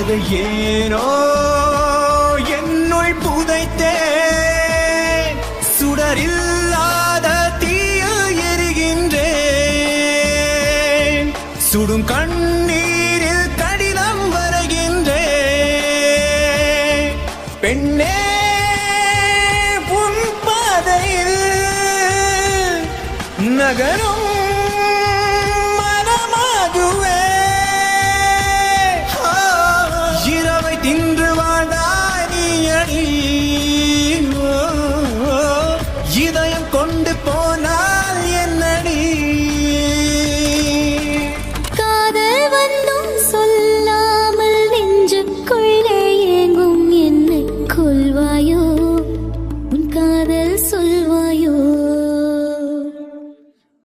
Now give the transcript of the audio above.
அதை ஏனோ என்னுள் புதைத்தேன். சுடரில்லாத தீயில் எரிகின்றேன். சுடும் கண்ணீரில் கடிதம் வரைகின்றேன். பெண்ணே உன் பாதையில் நகரும் மனமாகுவே. இரவை தின்று வாழ்ந்தாய் நீ அடி. இதயம் கொண்டு போனால் என்னடி. காதல் வந்த